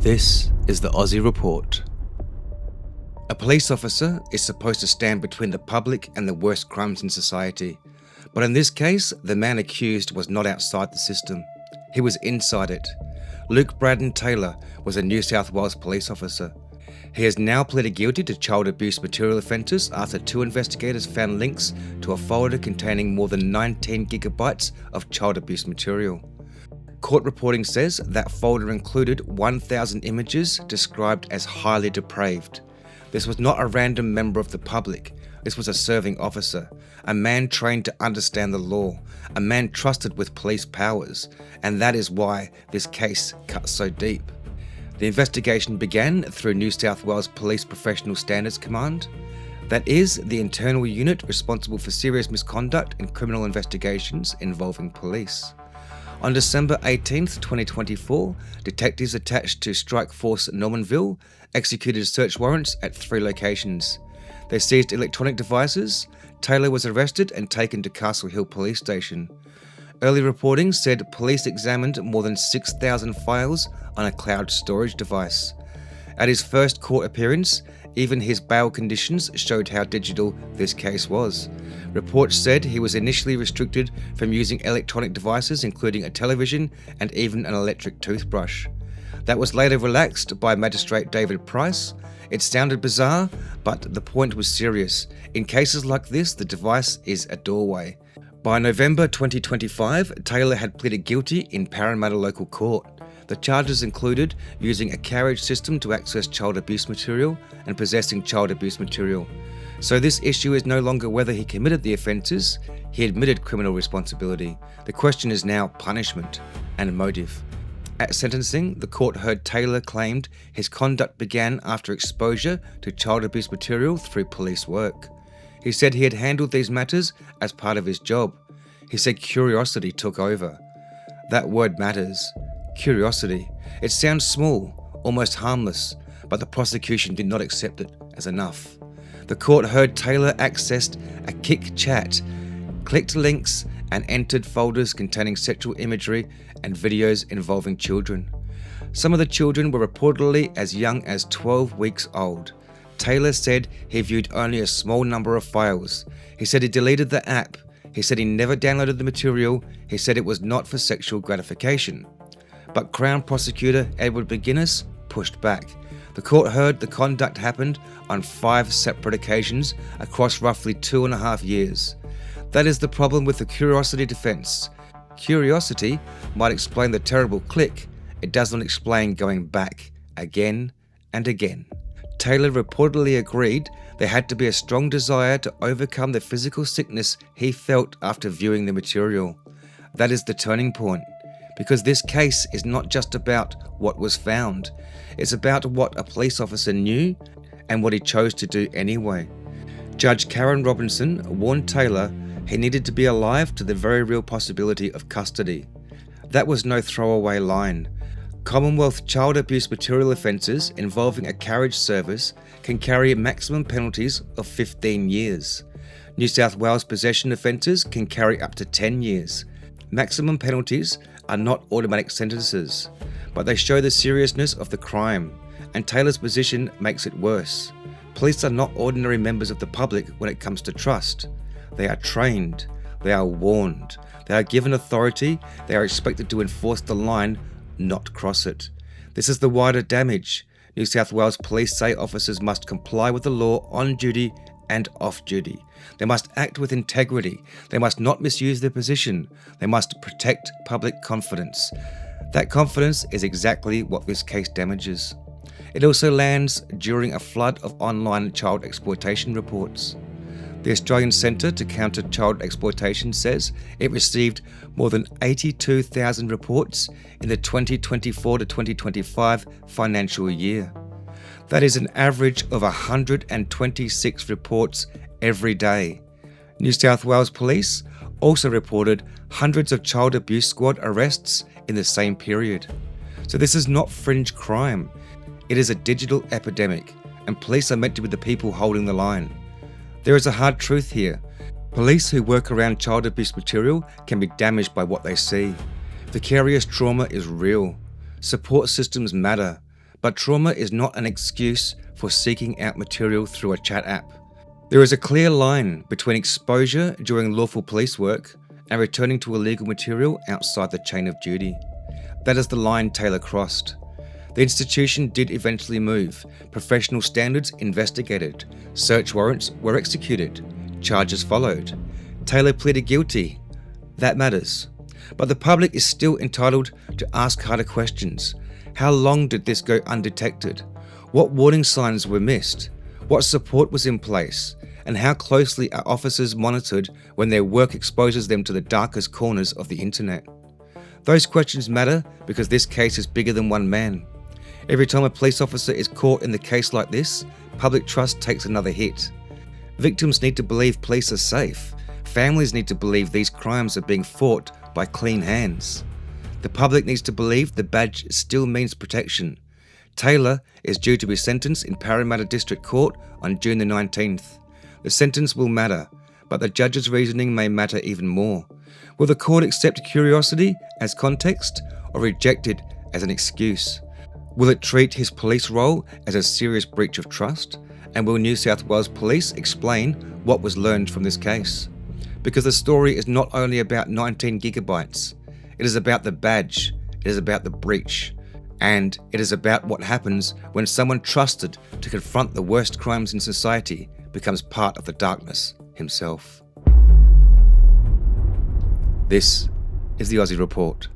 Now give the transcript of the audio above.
This is the Aussie Report. A police officer is supposed to stand between the public and the worst crimes in society. But in this case, the man accused was not outside the system. He was inside it. Luke Braden Taylor was a New South Wales police officer. He has now pleaded guilty to child abuse material offences after two investigators found links to a folder containing more than 19 gigabytes of child abuse material. Court reporting says that folder included 1,000 images described as highly depraved. This was not a random member of the public. This was a serving officer, a man trained to understand the law, a man trusted with police powers, and that is why this case cuts so deep. The investigation began through New South Wales Police Professional Standards Command. That is the internal unit responsible for serious misconduct in criminal investigations involving police. On December 18, 2024, detectives attached to Strike Force Normanville executed search warrants at 3 locations. They seized electronic devices. Taylor was arrested and taken to Castle Hill Police Station. Early reporting said police examined more than 6,000 files on a cloud storage device. At his first court appearance, even his bail conditions showed how digital this case was. Reports said he was initially restricted from using electronic devices including a television and even an electric toothbrush. That was later relaxed by Magistrate David Price. It sounded bizarre, but the point was serious. In cases like this, the device is a doorway. By November 2025, Taylor had pleaded guilty in Parramatta Local Court. The charges included using a carriage system to access child abuse material and possessing child abuse material. So this issue is no longer whether he committed the offences, he admitted criminal responsibility. The question is now punishment and motive. At sentencing, the court heard Taylor claimed his conduct began after exposure to child abuse material through police work. He said he had handled these matters as part of his job. He said curiosity took over. That word matters. Curiosity. It sounds small, almost harmless, but the prosecution did not accept it as enough. The court heard Taylor accessed a Kik chat, clicked links, and entered folders containing sexual imagery and videos involving children. Some of the children were reportedly as young as 12 weeks old. Taylor said he viewed only a small number of files. He said he deleted the app. He said he never downloaded the material. He said it was not for sexual gratification. But Crown Prosecutor Edward McGuinness pushed back. The court heard the conduct happened on 5 separate occasions across roughly 2.5 years. That is the problem with the curiosity defence. Curiosity might explain the terrible click. It does not explain going back again and again. Taylor reportedly agreed there had to be a strong desire to overcome the physical sickness he felt after viewing the material. That is the turning point, because this case is not just about what was found. It's about what a police officer knew and what he chose to do anyway. Judge Karen Robinson warned Taylor he needed to be alive to the very real possibility of custody. That was no throwaway line. Commonwealth child abuse material offences involving a carriage service can carry maximum penalties of 15 years. New South Wales possession offences can carry up to 10 years. Maximum penalties are not automatic sentences, but they show the seriousness of the crime, and Taylor's position makes it worse. Police are not ordinary members of the public when it comes to trust. They are trained, they are warned, they are given authority, they are expected to enforce the line, not cross it. This is the wider damage. New South Wales Police say officers must comply with the law on duty and off duty. They must act with integrity. They must not misuse their position. They must protect public confidence. That confidence is exactly what this case damages. It also lands during a flood of online child exploitation reports. The Australian Centre to Counter Child Exploitation says it received more than 82,000 reports in the 2024 to 2025 financial year. That is an average of 126 reports every day. New South Wales Police also reported hundreds of child abuse squad arrests in the same period. So this is not fringe crime. It is a digital epidemic, and police are meant to be the people holding the line. There is a hard truth here. Police who work around child abuse material can be damaged by what they see. Vicarious trauma is real. Support systems matter, But trauma is not an excuse for seeking out material through a chat app. There is a clear line between exposure during lawful police work and returning to illegal material outside the chain of duty. That is the line Taylor crossed. The institution did eventually move. Professional standards investigated. Search warrants were executed. Charges followed. Taylor pleaded guilty. That matters. But the public is still entitled to ask harder questions. How long did this go undetected? What warning signs were missed? What support was in place? And how closely are officers monitored when their work exposes them to the darkest corners of the internet? Those questions matter because this case is bigger than one man. Every time a police officer is caught in a case like this, public trust takes another hit. Victims need to believe police are safe. Families need to believe these crimes are being fought by clean hands. The public needs to believe the badge still means protection. Taylor is due to be sentenced in Parramatta District Court on June the 19th. The sentence will matter, but the judge's reasoning may matter even more. Will the court accept curiosity as context or reject it as an excuse? Will it treat his police role as a serious breach of trust? And will New South Wales Police explain what was learned from this case? Because the story is not only about 19 gigabytes, it is about the badge, it is about the breach, and it is about what happens when someone trusted to confront the worst crimes in society becomes part of the darkness himself. This is the Aussie Report.